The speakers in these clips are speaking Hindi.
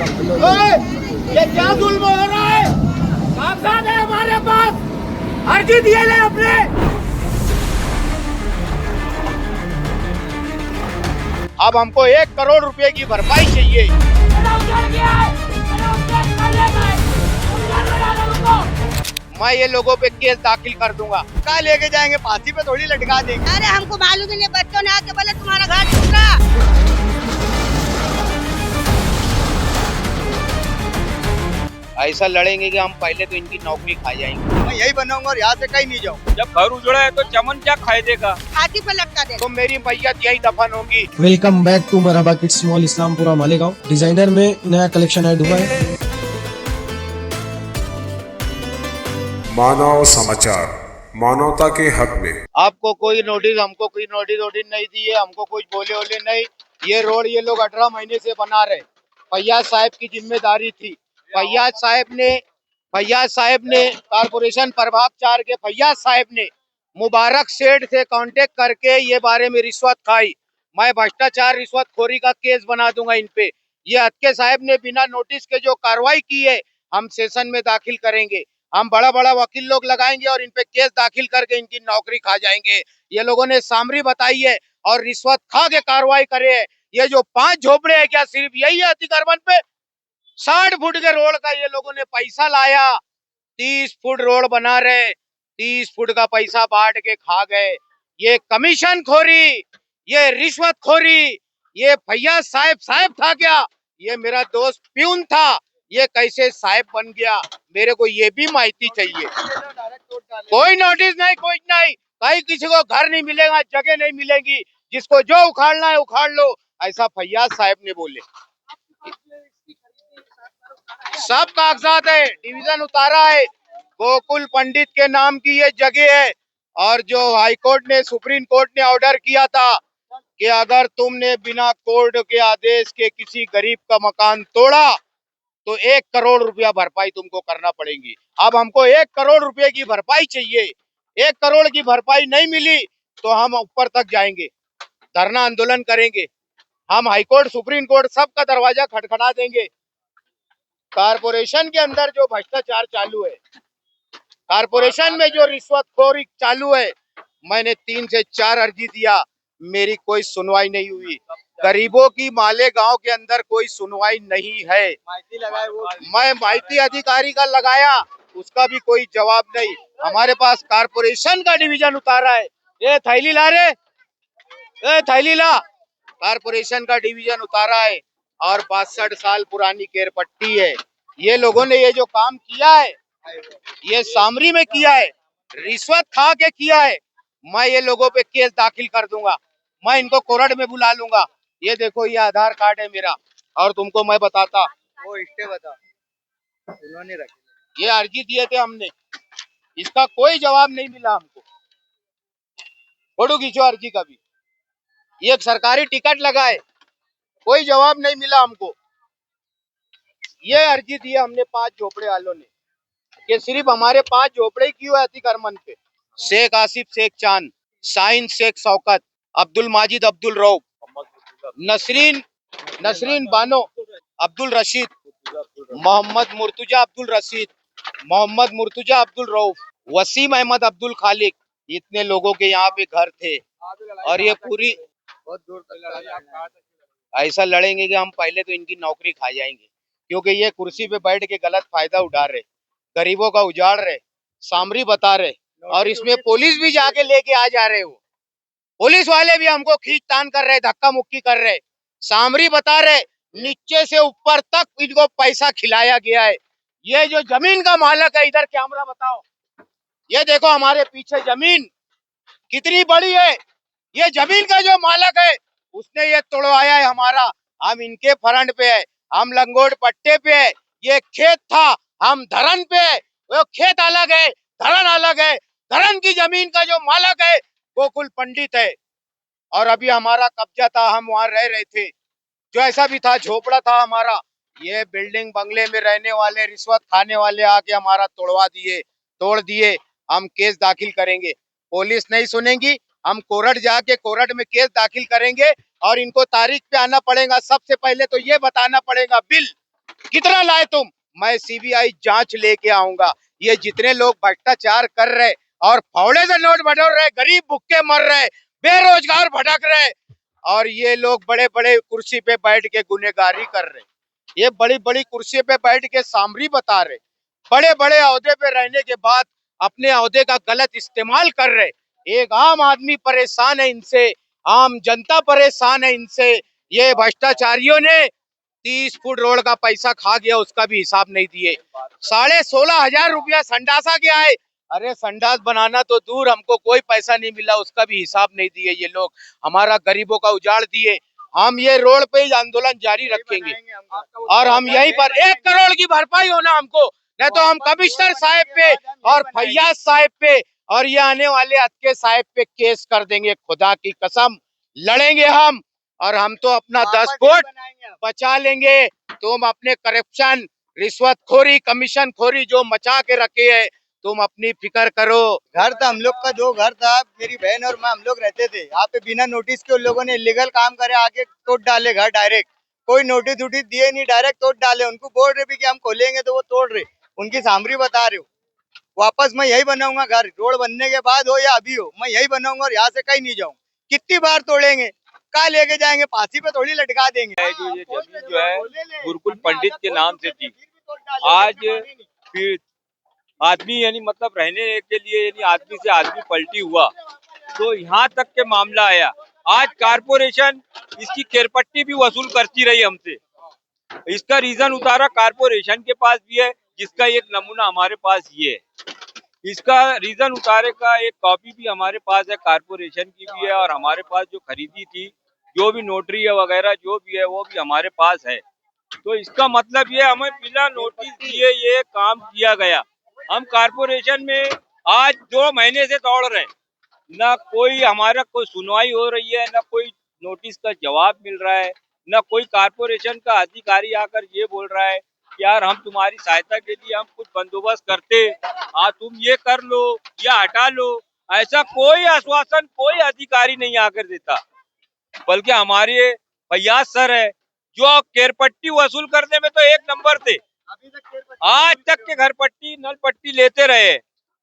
ओए, ये क्या जुल्म हो रहा है? कागजात है हमारे पास, अर्जी दिए ले अपने। अब हमको 1 करोड़ रुपए की भरपाई चाहिए। मैं ये लोगों पे केस दाखिल कर दूंगा। कहाँ लेके जाएंगे? फांसी पे थोड़ी लटका देंगे। अरे हमको मालूम ही नहीं, बच्चों ने आके बोले तुम्हारा घर टूट रहा। ऐसा लड़ेंगे कि हम पहले तो इनकी नौकरी खा जाएंगे। मैं यही बनाऊंगा और यहाँ से कहीं नहीं जाऊँ। जब घर उजड़ा है तो चमन क्या फायदे का। छाती पे लटका दे। तो मेरी मैयत यही दफन होगी। Welcome back to Marhaba kids mall Islampura Malegaon. Designer में नया कलेक्शन ऐड हुआ है। मानव समाचार, मानवता के हक में। आपको कोई नोटिस, हमको कोई नोटिस नहीं दी है। हमको कुछ बोले नहीं। ये रोड ये लोग 18 महीने से बना रहे। फैयाज साहब की जिम्मेदारी थी। फैयाज साहब ने कारपोरेशन प्रभाग 4 के फैयाज साहब ने मुबारक सेठ से कांटेक्ट करके ये बारे में रिश्वत खाई। मैं भ्रष्टाचार रिश्वतखोरी का केस बना दूंगा इन पे। ये हत्के साहब ने बिना नोटिस के जो कार्रवाई की है, हम सेशन में दाखिल करेंगे। हम बड़ा बड़ा वकील लोग लगाएंगे और इन पे केस दाखिल करके इनकी नौकरी खा जाएंगे। ये लोगों ने सामरी बताई है और रिश्वत खा के कार्रवाई करे है। ये जो 5 झोपड़े हैं, क्या सिर्फ यही है अतिक्रमण पे? 60 फुट के रोड का ये लोगों ने पैसा लाया। 30 फुट रोड बना रहे, 30 फुट का पैसा बांट के खा गए। ये कमीशन खोरी, ये रिश्वत खोरी, ये फैयाज साहब था क्या? ये मेरा दोस्त प्यून था, ये कैसे साहब बन गया? मेरे को ये भी माहिती चाहिए। कोई नोटिस नहीं, कुछ नहीं। कहीं किसी को घर नहीं मिलेगा, जगह नहीं मिलेगी। जिसको जो उखाड़ना है उखाड़ लो, ऐसा फैयाज साहब ने बोले। सब कागजात है, डिवीजन उतारा है। गोकुल पंडित के नाम की ये जगह है। और जो हाई कोर्ट ने, सुप्रीम कोर्ट ने ऑर्डर किया था कि अगर तुमने बिना कोर्ट के आदेश के किसी गरीब का मकान तोड़ा तो 1 करोड़ रुपया भरपाई तुमको करना पड़ेगी। अब हमको 1 करोड़ रुपए की भरपाई चाहिए। 1 करोड़ की भरपाई नहीं मिली तो हम ऊपर तक जाएंगे, धरना आंदोलन करेंगे। हम हाई कोर्ट, सुप्रीम कोर्ट सबका दरवाजा खटखटा देंगे। कारपोरेशन के अंदर जो भ्रष्टाचार चालू है, कारपोरेशन में जो रिश्वतखोरी चालू है, मैंने 3 से 4 अर्जी दिया, मेरी कोई सुनवाई नहीं हुई। गरीबों की मालेगांव के अंदर कोई सुनवाई नहीं है। मैं माहिती अधिकारी का लगाया, उसका भी कोई जवाब नहीं। हमारे पास कारपोरेशन का डिवीजन उतारा है। ये थैली ला रे, ए थैली ला। कारपोरेशन का डिवीजन उतारा है और 62 साल पुरानी केरपट्टी है। ये लोगों ने ये जो काम किया है, ये सामरी में किया है, रिश्वत खा के किया है। मैं ये लोगों पे केस दाखिल कर दूंगा। मैं इनको कोर्ट में बुला लूंगा। ये देखो, ये आधार कार्ड है मेरा। और तुमको मैं बताता, वो इसके बता, उन्होंने रखे, ये अर्जी दिए थे हमने, इसका कोई जवाब नहीं मिला हमको। फोटो खींचो अर्जी का भी। ये एक सरकारी टिकट लगा है, कोई जवाब नहीं मिला हमको। ये अर्जी दी हमने 5 झोपड़े वालों ने, कि सिर्फ हमारे 5 झोपड़े क्यों है अतिक्रमण पे। शेख आसिफ शेख चांद, शाहीन शेख शौकत, अब्दुल माजिद अब्दुल रऊफ, नसरीन बानो, अब्दुल रशीद, मोहम्मद मुर्तुजा अब्दुल रशीद, मोहम्मद मुर्तुजा अब्दुल रऊफ, वसीम अहमद अब्दुल खालिक। इतने लोगों के यहाँ पे घर थे। और ये पूरी ऐसा लड़ेंगे कि हम पहले तो इनकी नौकरी खा जाएंगे, क्योंकि ये कुर्सी पे बैठ के गलत फायदा उठा रहे, गरीबों का उजाड़ रहे, सामरी बता रहे। और इसमें पुलिस भी जाके लेके आ जा रहे हो। पुलिस वाले भी हमको खींचतान कर रहे, धक्का मुक्की कर रहे, सामरी बता रहे। नीचे से ऊपर तक इनको पैसा खिलाया गया है। ये जो जमीन का मालिक है, इधर कैमरा बताओ, ये देखो हमारे पीछे जमीन कितनी बड़ी है। ये जमीन का जो मालिक है, उसने ये तोड़वाया है हमारा। हम इनके फ्रंट पे है, हम लंगोट पट्टे पे है। ये खेत था, हम धरन पे है। वो खेत अलग है, धरन अलग है। धरन की जमीन का जो मालिक है गोकुल पंडित है। और अभी हमारा कब्जा था, हम वहां रह रहे थे। जो ऐसा भी था, झोपड़ा था हमारा। ये बिल्डिंग बंगले में रहने वाले, रिश्वत खाने वाले आके हमारा तोड़ दिए। हम केस दाखिल करेंगे, पुलिस नहीं सुनेगी। हम कोर्ट जाके कोर्ट में केस दाखिल करेंगे और इनको तारीख पे आना पड़ेगा। सबसे पहले तो ये बताना पड़ेगा बिल कितना लाए तुम? मैं सीबीआई जांच लेके आऊंगा। ये जितने लोग भ्रष्टाचार कर रहे और फौड़े से नोट बटोर रहे, गरीब भुक्के मर रहे, बेरोजगार भटक रहे, और ये लोग बड़े बड़े कुर्सी पे बैठ के गुनहगारी कर रहे, ये बड़ी बड़ी कुर्सी पे बैठ के सामरी बता रहे, बड़े बड़े ओहदे पे रहने के बाद अपने ओहदे का गलत इस्तेमाल कर रहे। एक आम आदमी परेशान है इनसे, आम जनता परेशान है इनसे। ये भ्रष्टाचारियों ने 30 फुट रोड का पैसा खा गया, उसका भी हिसाब नहीं दिए। 16,500 रुपया संडासा के आए, अरे संडास बनाना तो दूर, हमको कोई पैसा नहीं मिला, उसका भी हिसाब नहीं दिए। ये लोग हमारा गरीबों का उजाड़ दिए। हम ये रोड पे ही आंदोलन जारी रखेंगे और हम यहीं पर 1 करोड़ की भरपाई होना हमको, नहीं तो हम कमिश्नर साहब पे और फैयाज साहब पे और ये आने वाले अतके साहब पे केस कर देंगे। खुदा की कसम लड़ेंगे हम, और हम तो अपना 10 वोट बचा लेंगे। तुम अपने करप्शन, रिश्वतखोरी, कमीशन खोरी जो मचा के रखे है, तुम अपनी फिक्र करो। घर था हम लोग का, जो घर था मेरी बहन और मैं, हम लोग रहते थे यहाँ पे। बिना नोटिस के उन लोगों ने इलीगल काम करे, आके तोड़ डाले घर डायरेक्ट। कोई नोटिस वोटिस दिए नहीं, डायरेक्ट तोड़ डाले। उनको बोल रहे भी कि हम खोलेंगे तो वो तोड़ रहे, उनकी सामरी बता रहे हो। वापस मैं यही बनाऊंगा घर, रोड बनने के बाद हो या अभी हो, मैं यही बनाऊंगा और यहाँ से कहीं नहीं जाऊँ। कितनी बार तोड़ेंगे, कहाँ लेके जाएंगे, फांसी पे थोड़ी लटका देंगे। जो ये जमीन जो है गुरुकुल पंडित के नाम से थी, आज फिर आदमी यानी मतलब रहने के लिए यानी आदमी से आदमी पलटी हुआ तो यहाँ तक के मामला आया। आज कारपोरेशन इसकी केरपट्टी भी वसूल करती रही हमसे। इसका रीजन उतारा कारपोरेशन के पास भी है, जिसका एक नमूना हमारे पास ये है। इसका रीजन उतारे का एक कॉपी भी हमारे पास है, कारपोरेशन की भी है, और हमारे पास जो खरीदी थी, जो भी नोटरी है वगैरह जो भी है वो भी हमारे पास है। तो इसका मतलब ये हमें बिना नोटिस दिए ये काम किया गया। हम कारपोरेशन में आज 2 महीने से दौड़ रहे हैं, ना कोई हमारा कोई सुनवाई हो रही है, ना कोई नोटिस का जवाब मिल रहा है, ना कोई कारपोरेशन का अधिकारी आकर ये बोल रहा है कि यार हम तुम्हारी सहायता के लिए हम कुछ बंदोबस्त करते, तुम ये कर लो या हटा लो। ऐसा कोई आश्वासन कोई अधिकारी नहीं आकर देता, बल्कि हमारे फैयाज सर है जो केरपट्टी वसूल करने में तो 1 नंबर थे। आज तक के घर पट्टी नल पट्टी लेते रहे,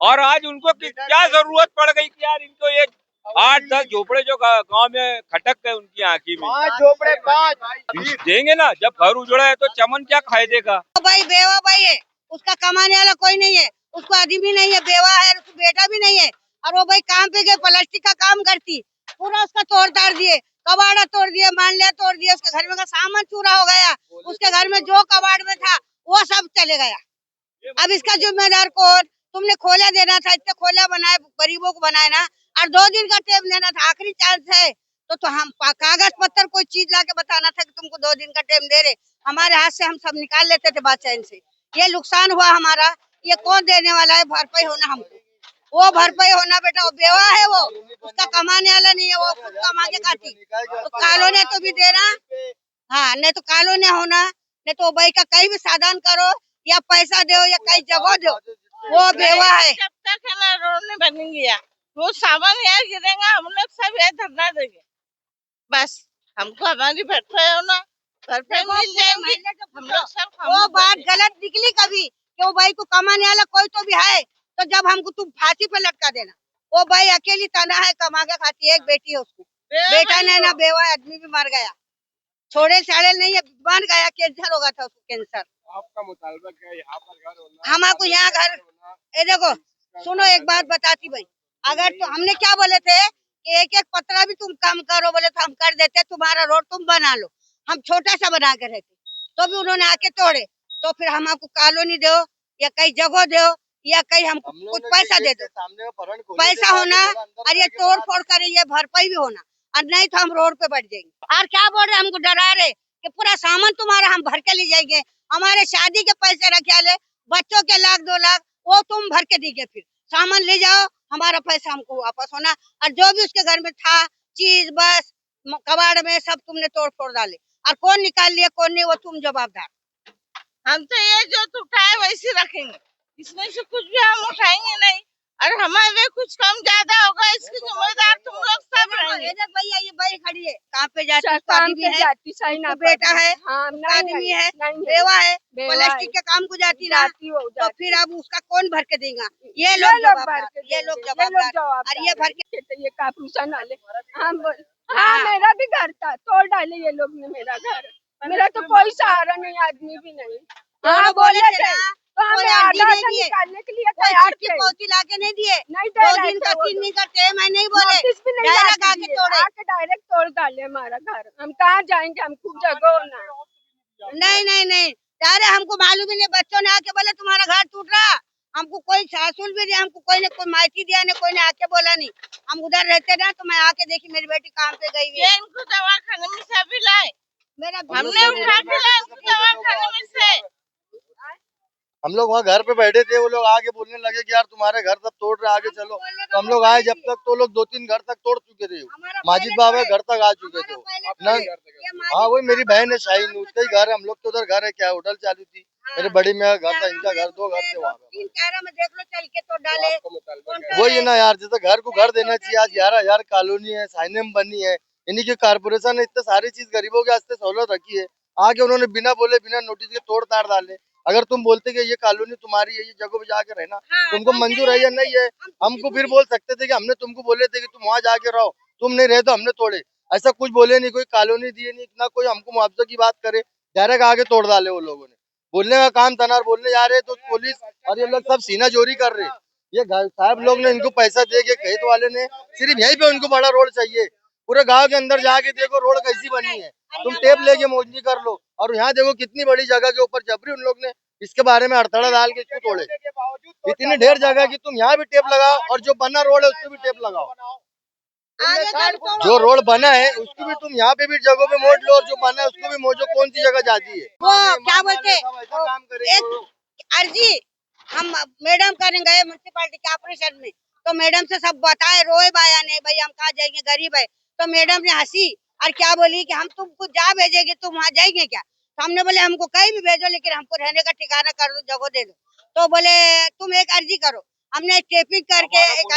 और आज उनको क्या जरूरत पड़ गई कि यार इनको एक 8-10 झोपड़े जो गांव में खटक गए उनकी आंखी में 5 झोपड़े 5 देंगे ना। जब घर उजड़ा है तो चमन क्या खाए देगा। भाई बेवा भाई है, उसका कमाने वाला कोई नहीं है, उसको आदमी नहीं है, बेवा है, उसको बेटा भी नहीं है। और वो भाई काम पे गए, प्लास्टिक का काम करती, पूरा उसका तोड़ ताड़ दिए, कबाड़ा तोड़ दिया, मांडलिया तोड़ दिया, उसके घर में का सामान चूरा हो गया, उसके घर में जो कबाड़ में था वो सब चले गया। अब इसका जिम्मेदार कौन? तुमने खोला देना था, इतने खोला बनाए, गरीबों को बनाए ना, और 2 दिन का टाइम देना था, आखिरी चांस है। तो हम कागज पत्तर कोई चीज ला के बताना था कि तुमको 2 दिन का टाइम दे रहे, हमारे हाथ से हम सब निकाल लेते थे बादशाह से। ये नुकसान हुआ हमारा, ये कौन देने वाला है? भरपाई होना हमको, वो भरपाई होना बेटा। वो बेवा है, वो उसका कमाने वाला नहीं है, वो खुद कमा के खाती। तो कॉलोनी तो भी देना, हाँ, नहीं तो कॉलोनी होना, नहीं तो भाई का कहीं भी साधन करो या पैसा दो या कहीं जगह दो, वो बेवा है। जब तक है ना रोड नहीं बनेंगे या वो सामान यहाँ गिरेगा, हम लोग सब यहाँ धरना देंगे। बस हमको हमारी भरपाई होना, भरपाई मिल जाएंगी, हम लोग सब। वो बात गलत निकली कभी कि वो भाई को कमाने वाला कोई तो भी है, तो जब हमको तुम फांसी पे लटका देना। वो भाई अकेली तना है, कमा के खाती है, एक बेटी है उसको, बेटा नहीं ना, बेवा आदमी भी मर गया, छोड़े छाड़े नहीं है, मर गया, कैंसर हो गया था उसको, कैंसर। आपका मुतालबा क्या है? यहाँ पर घर होना, हमारे यहाँ घर, ये देखो सुनो एक बात बताती भाई, अगर तो हमने क्या बोले थे कि एक पत्रा भी तुम कम करो, बोले तो हम कर देते, तुम्हारा रोड तुम बना लो, हम छोटा सा बना के रहते, तो भी उन्होंने आके तोड़े। तो फिर हम आपको कॉलोनी दो या कहीं जगह दो या कहीं हमको कुछ पैसा दे दो, पैसा होना, और ये तोड़ फोड़ करे, ये भरपाई भी होना, और नहीं तो हम रोड पे बैठ जाएंगे। और क्या बोल रहे, हमको डरा रहे कि पूरा सामान तुम्हारा हम भर के ले जाएंगे, हमारे शादी के पैसे रखे ले, बच्चों के 1-2 लाख वो तुम भर के दीजिए, फिर सामान ले जाओ, हमारा पैसा हमको वापस होना। और जो भी उसके घर में था चीज, बस कबाड़ में सब तुमने तोड़ फोड़ डाले, और कौन निकाल लिया कौन नहीं, वो तुम जवाबदार। हम तो ये जो उठाए वैसे रखेंगे, इसमें से कुछ भी हम उठाएंगे नहीं। और हमारे कुछ कम ज्यादा होगा इसकी जिम्मेदार तुम लोग सब रहेंगे। ये देख भैया, ये भाई खड़ी है, काम पे जाती है, उसका काम आदमी पे है, जाती सही उसको ना बेटा है, हाँ उसका आदमी है, नहीं बेवा है, बेवा प्लास्टिक है। के काम को जाती ना, जाती हो तो जाती फिर अब उसका कौन भर के देगा? ये ये लोग लोग भर जवाबदार, के ये देंगे, लोग जवाबदार, और ये भर के ये कॉर्पोरेशन वाले हाँ हाँ हाँ। मेरा भी घर था, तोड़ डाले ये लोग ने मेरा घर। मेरा तो कोई सहारा नहीं, आदमी भी नहीं। हाँ दोनों बोले थे ना, तो कोई हमें अर्जी आधा नहीं आधा दिए, निकालने के लिए कोई तैयार चिट्ठी थे। पहुंची ला के नहीं दिए, नहीं दे 2 रहे दिन थे का वो 3 लोग। दिन करते हैं, मैं नहीं बोले, नोटिस भी नहीं डायरेक्ट लाके आके दिए, तोड़े। आके डायरेक्ट तोड़ डाले हमारा घर। हम कहाँ जाएंगे, हमको जगह ना। नहीं नहीं नहीं, अरे हमको मालूम ही नहीं, बच्चों ने आके बोले तुम्हारा घर टूट रहा, हमको कोई सासुल भी नहीं, हमको कोई ने कोई माइती दिया नहीं, कोई ने आके बोला नहीं। हम उधर रहते ना, तो मैं आके देखी मेरी बेटी काम पे गई हुई ये है। इनको दवाखाने में से अभी लाए, मेरा हमने उठा के लाए इनको दवाखाने में से। हम लोग वहाँ घर पे बैठे थे, वो लोग आगे बोलने लगे कि यार तुम्हारे घर सब तोड़ रहे, आगे चलो। तो हम लोग आए, जब तक तो लोग 2-3 घर तक तोड़ चुके थे, माजिद बाबा घर तक आ चुके थे ना। हाँ वही मेरी बहन है शाहीन, उसका ही घर है। हम लोग तो उधर घर है, क्या होटल चालू थी, मेरे बड़ी मियाँ का घर था, इनका घर 2 घर थे वहाँ पे। 3 कैरा में देख लो चल के तो डाले। वही है ना यार, जैसे घर को घर देना चाहिए। आज 11,000 कॉलोनी है, साइनेम बनी है, इन्हीं की कारपोरेशन ने इतने सारी चीज गरीबों के वास्ते सहूलत रखी है, आगे उन्होंने बिना बोले बिना नोटिस के तोड़ ताड़ डाले। अगर तुम बोलते कि ये कॉलोनी तुम्हारी है, ये जगह पे जाके रहना तुमको मंजूर है या नहीं है, हमको फिर बोल सकते थे कि हमने तुमको बोले थे कि तुम वहाँ जाके रहो, तुम नहीं रहे तो हमने तोड़े। ऐसा कुछ बोले नहीं, कोई कॉलोनी दिए नहीं, ना कोई हमको मुआवजे की बात करे, डायरेक्ट आगे तोड़ डाले वो लोगों ने। बोलने का काम था ना, बोलने जा रहे तो पुलिस और ये लोग सब सीना चोरी कर रहे। ये साहब लोग ने इनको पैसा दे के, खेत वाले ने सिर्फ यहीं पे उनको बड़ा रोड चाहिए। पूरे गांव के अंदर जाके देखो रोड कैसी बनी है, तुम टेप लेके मौजनी कर लो। और यहाँ देखो कितनी बड़ी जगह के ऊपर जबरी उन लोग ने इसके बारे में अड़थड़ा डाल के क्यों तोड़े। इतनी ढेर जगह की तुम यहाँ भी टेप लगाओ और जो बना रोड है उसको भी टेप लगाओ। जो रोड बना है उसको भी तुम यहाँ पे भी जगहों पे मोड़ लो, और जो बना है उसको भी मोड़ो। कौन सी जगह जाती है वो क्या बोलते, एक अर्जी हम मैडम करने गए म्यूनसिपालिटी के ऑपरेशन में, तो मैडम से सब बताए, रोए बाया ने, भाई हम कहाँ जाएंगे, गरीब है। तो मैडम ने हंसी और क्या बोली कि हम तुमको जा भेजेंगे, तुम वहाँ जाएंगे क्या? तो हमने बोले हमको कहीं भी भेजो, लेकिन हमको रहने का ठिकाना कर दो, जगह दे दो। तो बोले तुम एक अर्जी करो। हमने टेपिंग करके एक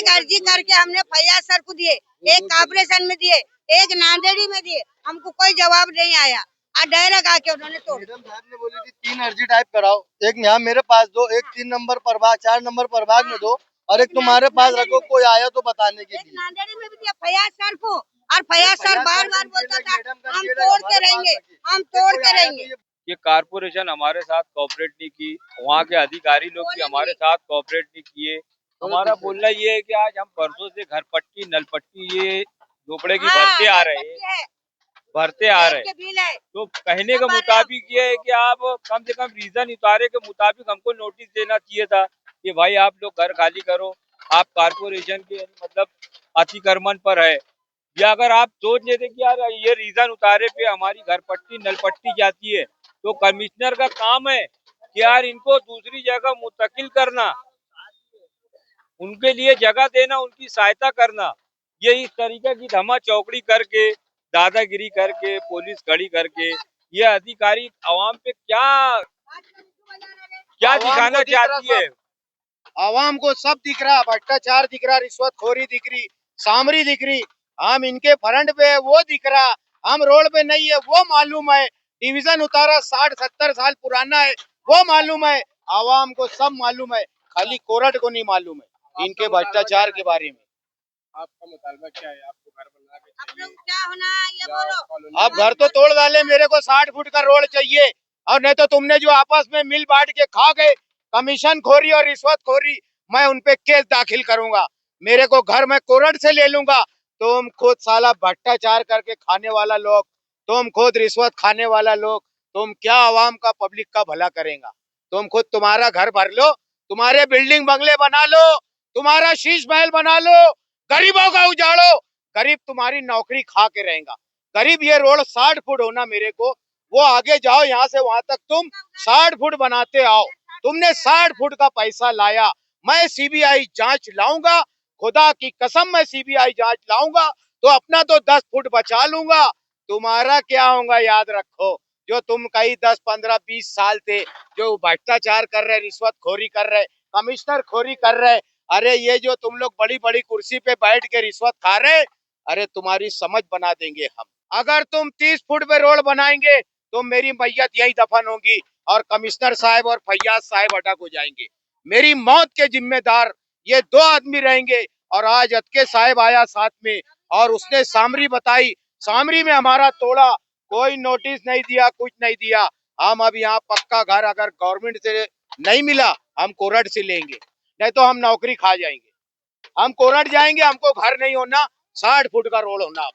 अर्जी करके हमने फैयाज सर को दिए, एक कॉर्पोरेशन में दिए, एक नांदेड़ी में दिए, हमको कोई जवाब नहीं आया। और डायरेक्ट आके उन्होंने तोड़। मैडम साहब ने बोली थी 3 अर्जी टाइप कराओ, एक यहाँ मेरे पास दो, एक 3 नंबर प्रभाग 4 नंबर प्रभाग में दो, और एक तुम्हारे पास रखो, कोई आया तो बताने के लिए। नांदेड़ी में भी दिया फैयाज सर को, और फैयाज सर बार बार बोलता था हम तोड़ के रहेंगे, हम तोड़ के रहेंगे। ये कारपोरेशन हमारे साथ कोऑपरेट नहीं की, वहाँ के अधिकारी लोग भी हमारे साथ कोऑपरेट नहीं किए। हमारा बोलना ये है कि आज हम परसों से घर पट्टी नल पट्टी ये झोपड़े की भरते आ रहे हैं, भरते आ रहे हैं। तो कहने के मुताबिक ये है कि आप कम से कम रीजन उतारे के मुताबिक हमको नोटिस देना चाहिए था कि भाई आप लोग घर खाली करो, आप कारपोरेशन के मतलब अतिक्रमण पर है। या अगर आप सोच लेते कि यार ये रीजन उतारे पे हमारी घर पट्टी नल पट्टी जाती है, तो कमिश्नर का काम है कि यार इनको दूसरी जगह मुंतकिल करना, उनके लिए जगह देना, उनकी सहायता करना। ये इस तरीके की धमा चौकड़ी करके, दादागिरी करके, पुलिस खड़ी करके, ये अधिकारी आवाम पे क्या क्या दिखाना चाहती है। आवाम को सब दिख रहा, भ्रष्टाचार दिख रहा, रिश्वतखोरी दिख रही, सामरी दिख रही। हम इनके फ्रंट पे है वो दिख रहा, हम रोड पे नहीं है वो मालूम है। डिवीजन उतारा 60-70 साल पुराना है वो मालूम है। आवाम को सब मालूम है, खाली कोरट को नहीं मालूम है इनके भ्रष्टाचार के बारे में। आपका मुतालबा क्या है? आपको घर बनना के चाहिए? क्या होना ये बोलो। अब घर तो तोड़ डाले, मेरे को 60 फुट का रोड चाहिए, और नहीं तो तुमने जो आपस में मिल बांट के खा गए, कमीशन खोरी और रिश्वत खोरी, मैं उनपे केस दाखिल करूंगा। मेरे को घर में कोरट से ले लूंगा। तुम खुद साला भ्रष्टाचार करके खाने वाला लोग, तुम खुद रिश्वत खाने वाला लोग, तुम क्या आवाम का पब्लिक का भला करेगा? तुम खुद तुम्हारा घर भर लो, तुम्हारे बिल्डिंग बंगले बना लो, तुम्हारा शीश महल बना लो, गरीबों का उजाड़ो, गरीब तुम्हारी नौकरी खा के रहेगा। गरीब ये रोड 60 फुट होना मेरे को, वो आगे जाओ यहाँ से वहां तक तुम 60 फुट बनाते आओ। तुमने 60 फुट का पैसा लाया, मैं सीबीआई जांच लाऊंगा, खुदा की कसम मैं सीबीआई जांच लाऊंगा, तो अपना तो 10 फुट बचा लूंगा। तुम्हारा क्या होगा याद रखो, जो तुम कई 10, 15, 20 साल थे जो भ्रष्टाचार कर रहे, रिश्वतखोरी कर रहे, कमिश्नर खोरी कर रहे। अरे ये जो तुम लोग बड़ी बड़ी कुर्सी पे बैठ के रिश्वत खा रहे, अरे तुम्हारी समझ बना देंगे हम। अगर तुम 30 फुट पे रोड बनाएंगे तो मेरी मैयत यही दफन होगी और कमिश्नर साहब और फैयाज साहब अटक हो जाएंगे। मेरी मौत के जिम्मेदार ये 2 आदमी रहेंगे। और आज अतके साहब आया साथ में और उसने सामरी बताई, सामरी में हमारा तोड़ा, कोई नोटिस नहीं दिया, कुछ नहीं दिया। हम अब यहाँ पक्का घर अगर गवर्नमेंट से नहीं मिला हम कोरट से लेंगे, नहीं तो हम नौकरी खा जाएंगे। हम कोरट जाएंगे, हमको घर नहीं होना, 60 फुट का रोड होना।